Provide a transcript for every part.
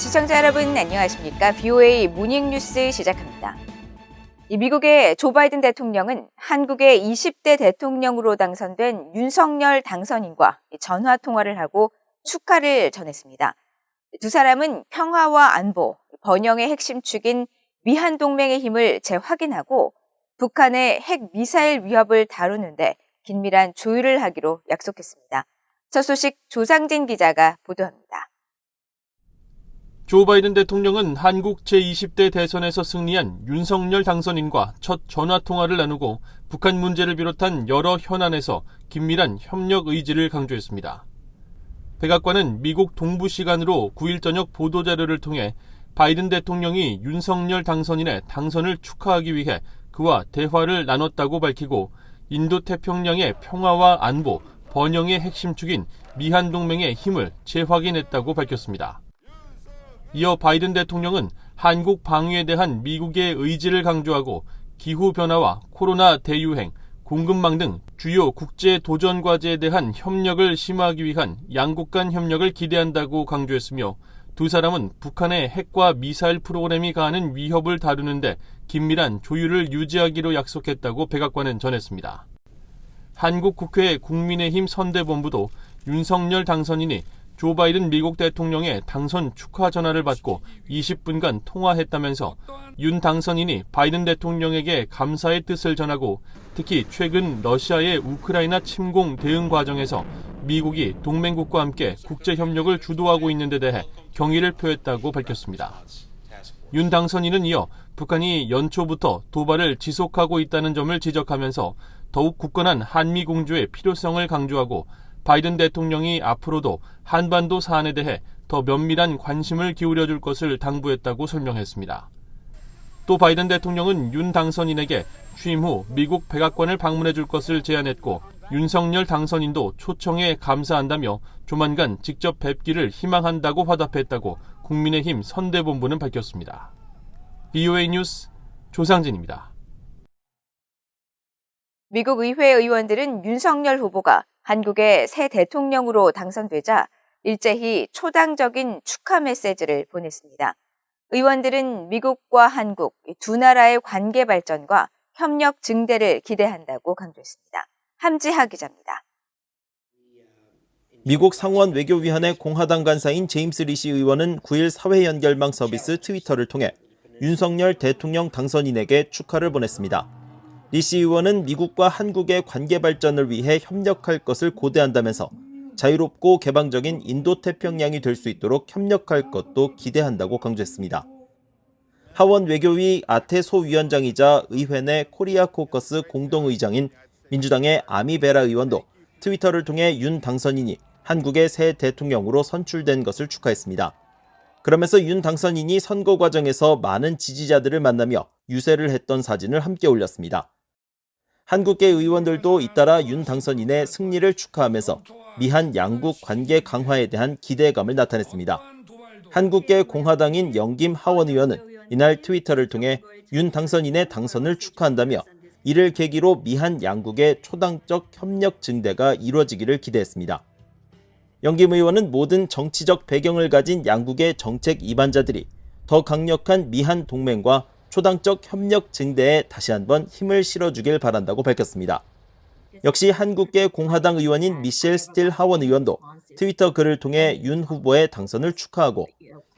시청자 여러분 안녕하십니까? VOA 모닝뉴스 시작합니다. 미국의 조 바이든 대통령은 한국의 20대 대통령으로 당선된 윤석열 당선인과 전화 통화를 하고 축하를 전했습니다. 두 사람은 평화와 안보, 번영의 핵심 축인 미한동맹의 힘을 재확인하고 북한의 핵 미사일 위협을 다루는데 긴밀한 조율을 하기로 약속했습니다. 첫 소식 조상진 기자가 보도합니다. 조 바이든 대통령은 한국 제20대 대선에서 승리한 윤석열 당선인과 첫 전화통화를 나누고 북한 문제를 비롯한 여러 현안에서 긴밀한 협력 의지를 강조했습니다. 백악관은 미국 동부 시간으로 9일 저녁 보도자료를 통해 바이든 대통령이 윤석열 당선인의 당선을 축하하기 위해 그와 대화를 나눴다고 밝히고 인도태평양의 평화와 안보, 번영의 핵심 축인 미한동맹의 힘을 재확인했다고 밝혔습니다. 이어 바이든 대통령은 한국 방위에 대한 미국의 의지를 강조하고 기후변화와 코로나 대유행, 공급망 등 주요 국제 도전 과제에 대한 협력을 심화하기 위한 양국 간 협력을 기대한다고 강조했으며 두 사람은 북한의 핵과 미사일 프로그램이 가하는 위협을 다루는데 긴밀한 조율을 유지하기로 약속했다고 백악관은 전했습니다. 한국 국회 국민의힘 선대본부도 윤석열 당선인이 조 바이든 미국 대통령의 당선 축하 전화를 받고 20분간 통화했다면서 윤 당선인이 바이든 대통령에게 감사의 뜻을 전하고 특히 최근 러시아의 우크라이나 침공 대응 과정에서 미국이 동맹국과 함께 국제협력을 주도하고 있는 데 대해 경의를 표했다고 밝혔습니다. 윤 당선인은 이어 북한이 연초부터 도발을 지속하고 있다는 점을 지적하면서 더욱 굳건한 한미 공조의 필요성을 강조하고 바이든 대통령이 앞으로도 한반도 사안에 대해 더 면밀한 관심을 기울여줄 것을 당부했다고 설명했습니다. 또 바이든 대통령은 윤 당선인에게 취임 후 미국 백악관을 방문해줄 것을 제안했고 윤석열 당선인도 초청에 감사한다며 조만간 직접 뵙기를 희망한다고 화답했다고 국민의힘 선대본부는 밝혔습니다. VOA 뉴스 조상진입니다. 미국 의회 의원들은 윤석열 후보가 한국의 새 대통령으로 당선되자 일제히 초당적인 축하 메시지를 보냈습니다. 의원들은 미국과 한국 두 나라의 관계 발전과 협력 증대를 기대한다고 강조했습니다. 함지하 기자입니다. 미국 상원 외교위원회 공화당 간사인 제임스 리시 의원은 9일 사회연결망 서비스 트위터를 통해 윤석열 대통령 당선인에게 축하를 보냈습니다. 리시 의원은 미국과 한국의 관계 발전을 위해 협력할 것을 고대한다면서 자유롭고 개방적인 인도태평양이 될 수 있도록 협력할 것도 기대한다고 강조했습니다. 하원 외교위 아태 소위원장이자 의회 내 코리아 코커스 공동의장인 민주당의 아미 베라 의원도 트위터를 통해 윤 당선인이 한국의 새 대통령으로 선출된 것을 축하했습니다. 그러면서 윤 당선인이 선거 과정에서 많은 지지자들을 만나며 유세를 했던 사진을 함께 올렸습니다. 한국계 의원들도 잇따라 윤 당선인의 승리를 축하하면서 미한 양국 관계 강화에 대한 기대감을 나타냈습니다. 한국계 공화당인 영김 하원 의원은 이날 트위터를 통해 윤 당선인의 당선을 축하한다며 이를 계기로 미한 양국의 초당적 협력 증대가 이루어지기를 기대했습니다. 영김 의원은 모든 정치적 배경을 가진 양국의 정책 이반자들이 더 강력한 미한 동맹과 초당적 협력 증대에 다시 한번 힘을 실어주길 바란다고 밝혔습니다. 역시 한국계 공화당 의원인 미셸 스틸 하원 의원도 트위터 글을 통해 윤 후보의 당선을 축하하고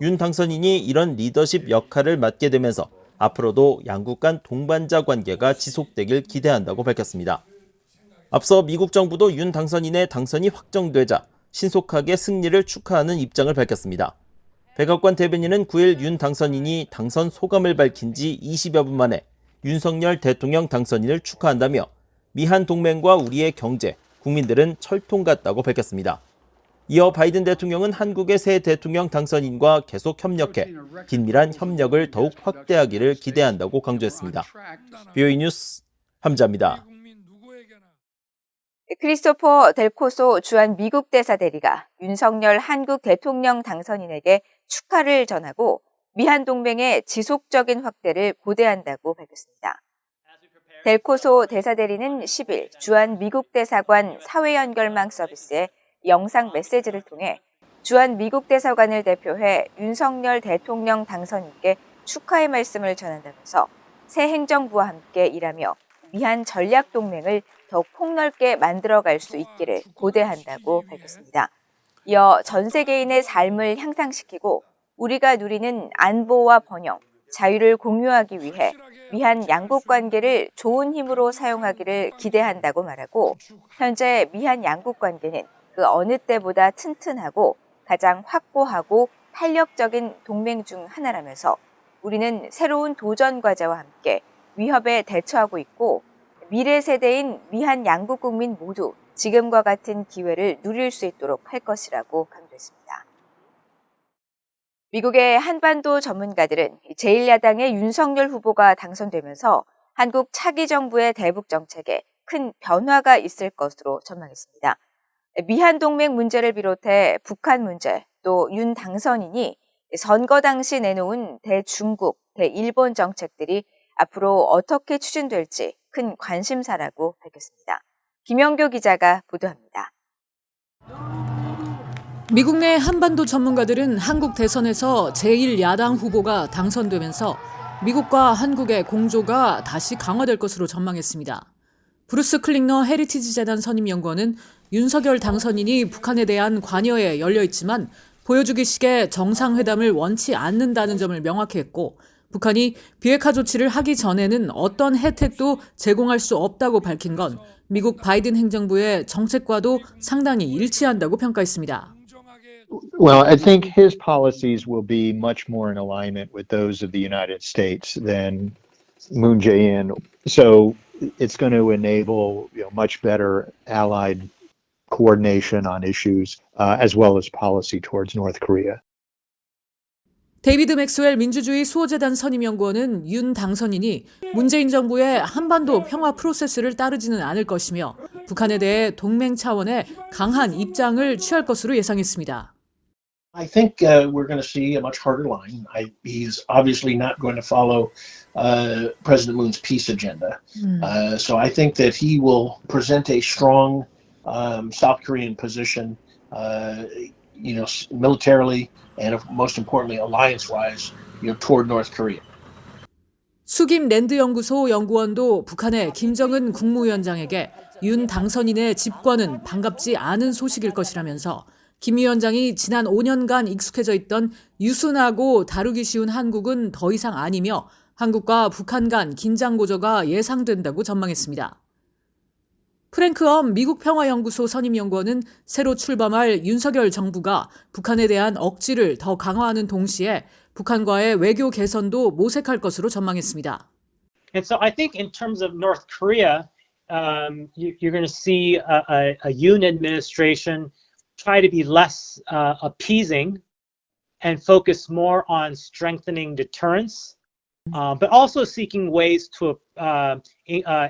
윤 당선인이 이런 리더십 역할을 맡게 되면서 앞으로도 양국 간 동반자 관계가 지속되길 기대한다고 밝혔습니다. 앞서 미국 정부도 윤 당선인의 당선이 확정되자 신속하게 승리를 축하하는 입장을 밝혔습니다. 백악관 대변인은 9일 윤 당선인이 당선 소감을 밝힌 지 20여 분 만에 윤석열 대통령 당선인을 축하한다며 미한 동맹과 우리의 경제, 국민들은 철통 같다고 밝혔습니다. 이어 바이든 대통령은 한국의 새 대통령 당선인과 계속 협력해 긴밀한 협력을 더욱 확대하기를 기대한다고 강조했습니다. VOA 뉴스 함자입니다. 크리스토퍼 델코소 주한 미국 대사 대리가 윤석열 한국 대통령 당선인에게 축하를 전하고 미한 동맹의 지속적인 확대를 고대한다고 밝혔습니다. 델코소 대사 대리는 10일 주한 미국 대사관 사회연결망 서비스에 영상 메시지를 통해 주한 미국 대사관을 대표해 윤석열 대통령 당선인께 축하의 말씀을 전한다면서 새 행정부와 함께 일하며 미한 전략 동맹을 더욱 폭넓게 만들어갈 수 있기를 고대한다고 밝혔습니다. 이어 전 세계인의 삶을 향상시키고 우리가 누리는 안보와 번영, 자유를 공유하기 위해 미한 양국 관계를 좋은 힘으로 사용하기를 기대한다고 말하고 현재 미한 양국 관계는 그 어느 때보다 튼튼하고 가장 확고하고 탄력적인 동맹 중 하나라면서 우리는 새로운 도전 과제와 함께 위협에 대처하고 있고 미래 세대인 미한 양국 국민 모두 지금과 같은 기회를 누릴 수 있도록 할 것이라고 강조했습니다. 미국의 한반도 전문가들은 제1야당의 윤석열 후보가 당선되면서 한국 차기 정부의 대북 정책에 큰 변화가 있을 것으로 전망했습니다. 미한 동맹 문제를 비롯해 북한 문제, 또 윤 당선인이 선거 당시 내놓은 대중국, 대일본 정책들이 앞으로 어떻게 추진될지 큰 관심사라고 밝혔습니다. 김영교 기자가 보도합니다. 미국 내 한반도 전문가들은 한국 대선에서 제1야당 후보가 당선되면서 미국과 한국의 공조가 다시 강화될 것으로 전망했습니다. 브루스 클링너 헤리티지 재단 선임연구원은 윤석열 당선인이 북한에 대한 관여에 열려있지만 보여주기식의 정상회담을 원치 않는다는 점을 명확히 했고 북한이 비핵화 조치를 하기 전에는 어떤 혜택도 제공할 수 없다고 밝힌 건 미국 바이든 행정부의 정책과도 상당히 일치한다고 평가했습니다. Well, I think his policies will be much more in alignment with those of the United States than Moon Jae-in. So it's going to enable much better allied coordination on issues as well as policy towards North Korea. 데이비드 맥스웰 민주주의 수호재단 선임연구원은 윤 당선인이 문재인 정부의 한반도 평화 프로세스를 따르지는 않을 것이며 북한에 대해 동맹 차원의 강한 입장을 취할 것으로 예상했습니다. I think we're going to see a much harder line. He's obviously not going to follow President Moon's peace agenda. So I think that he will present a strong South Korean position, militarily and most importantly, alliance-wise, toward North Korea. 수김 랜드연구소 연구원도 북한의 김정은 국무위원장에게 윤 당선인의 집권은 반갑지 않은 소식일 것이라면서 김 위원장이 지난 5년간 익숙해져 있던 유순하고 다루기 쉬운 한국은 더 이상 아니며 한국과 북한 간 긴장 고조가 예상된다고 전망했습니다. 프랭크엄 미국 평화연구소 선임연구원은 새로 출범할 윤석열 정부가 북한에 대한 억지를 더 강화하는 동시에 북한과의 외교 개선도 모색할 것으로 전망했습니다. And so I think in terms of North Korea, you're going to see a Yoon administration try to be less appeasing and focus more on strengthening deterrence, but also seeking ways to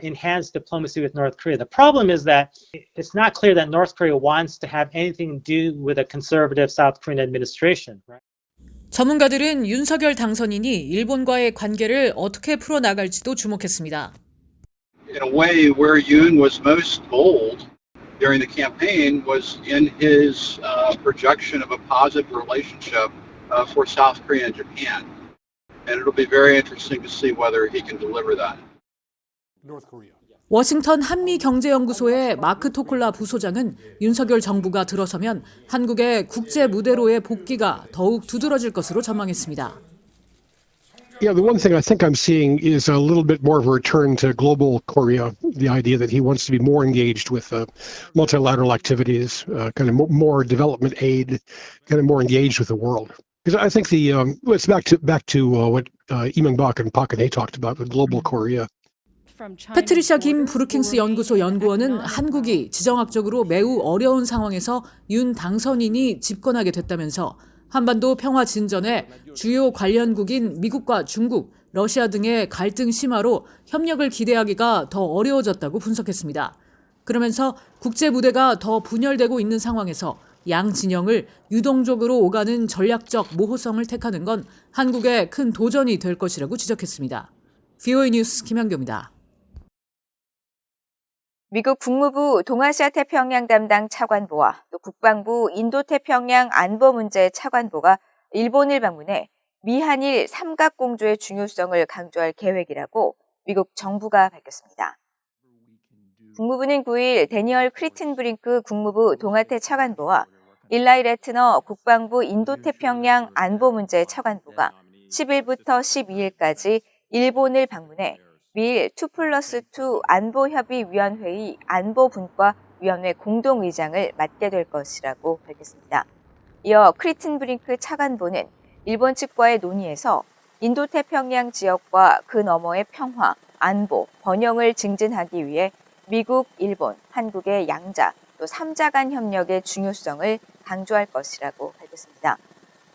enhance diplomacy with North Korea. The problem is that it's not clear that North Korea wants to have anything to do with a conservative South Korean administration. Right? 전문가들은 윤석열 당선인이 일본과의 관계를 어떻게 풀어나갈지도 주목했습니다. In a way, where Yoon was most bold during the campaign was in his projection of a positive relationship for South Korea and Japan. And it'll be very interesting to see whether he can deliver that. 워싱턴 한미경제연구소의 마크 토콜라 부소장은 윤석열 정부가 들어서면 한국의 국제 무대로의 복귀가 더욱 두드러질 것으로 전망했습니다. Yeah, the one thing I think I'm seeing is a little bit more of a return to global Korea, the idea that he wants to be more engaged with multilateral activities, kind of more development aid, kind of more engaged with the world. Because I think it's back to what Lee Myung-bak and Park Geun-hye talked about, the global Korea. 패트리샤 김 브루킹스 연구소 연구원은 한국이 지정학적으로 매우 어려운 상황에서 윤 당선인이 집권하게 됐다면서 한반도 평화 진전에 주요 관련국인 미국과 중국, 러시아 등의 갈등 심화로 협력을 기대하기가 더 어려워졌다고 분석했습니다. 그러면서 국제 무대가 더 분열되고 있는 상황에서 양 진영을 유동적으로 오가는 전략적 모호성을 택하는 건 한국의 큰 도전이 될 것이라고 지적했습니다. VOA 뉴스 김현교입니다. 미국 국무부 동아시아 태평양 담당 차관보와 또 국방부 인도태평양 안보 문제 차관보가 일본을 방문해 미한일 삼각공조의 중요성을 강조할 계획이라고 미국 정부가 밝혔습니다. 국무부는 9일 데니얼 크리튼브링크 국무부 동아태 차관보와 일라이 레트너 국방부 인도태평양 안보 문제 차관보가 10일부터 12일까지 일본을 방문해 미일 2+2 안보협의위원회의 안보분과위원회 공동의장을 맡게 될 것이라고 밝혔습니다. 이어 크리튼브링크 차관보는 일본 측과의 논의에서 인도태평양 지역과 그 너머의 평화, 안보, 번영을 증진하기 위해 미국, 일본, 한국의 양자, 또 3자 간 협력의 중요성을 강조할 것이라고 밝혔습니다.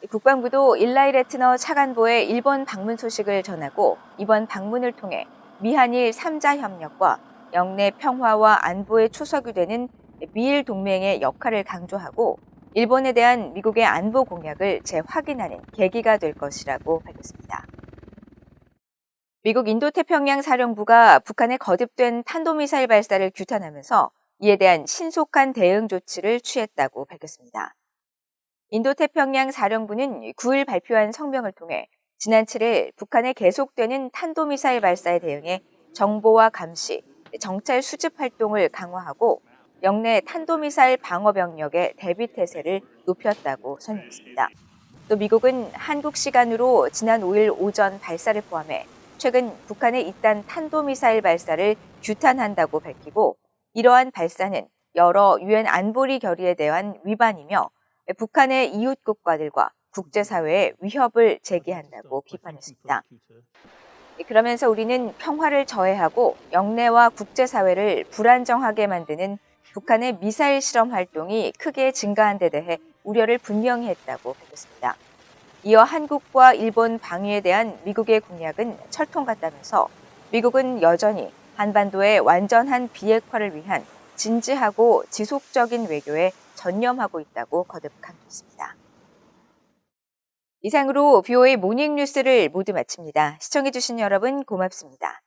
국방부도 일라이 레트너 차관보의 일본 방문 소식을 전하고 이번 방문을 통해 미한일 3자 협력과 영내 평화와 안보에 초석이 되는 미일 동맹의 역할을 강조하고 일본에 대한 미국의 안보 공약을 재확인하는 계기가 될 것이라고 밝혔습니다. 미국 인도태평양 사령부가 북한의 거듭된 탄도미사일 발사를 규탄하면서 이에 대한 신속한 대응 조치를 취했다고 밝혔습니다. 인도태평양 사령부는 9일 발표한 성명을 통해 지난 7일 북한의 계속되는 탄도미사일 발사에 대응해 정보와 감시, 정찰 수집 활동을 강화하고 영내 탄도미사일 방어 병력의 대비 태세를 높였다고 설명했습니다. 또 미국은 한국 시간으로 지난 5일 오전 발사를 포함해 최근 북한의 잇단 탄도미사일 발사를 규탄한다고 밝히고 이러한 발사는 여러 유엔 안보리 결의에 대한 위반이며 북한의 이웃 국가들과 국제사회에 위협을 제기한다고 비판했습니다. 그러면서 우리는 평화를 저해하고 영내와 국제사회를 불안정하게 만드는 북한의 미사일 실험 활동이 크게 증가한 데 대해 우려를 분명히 했다고 밝혔습니다. 이어 한국과 일본 방위에 대한 미국의 공약은 철통 같다면서 미국은 여전히 한반도의 완전한 비핵화를 위한 진지하고 지속적인 외교에 전념하고 있다고 거듭 강조했습니다. 이상으로 BOA 모닝뉴스를 모두 마칩니다. 시청해주신 여러분 고맙습니다.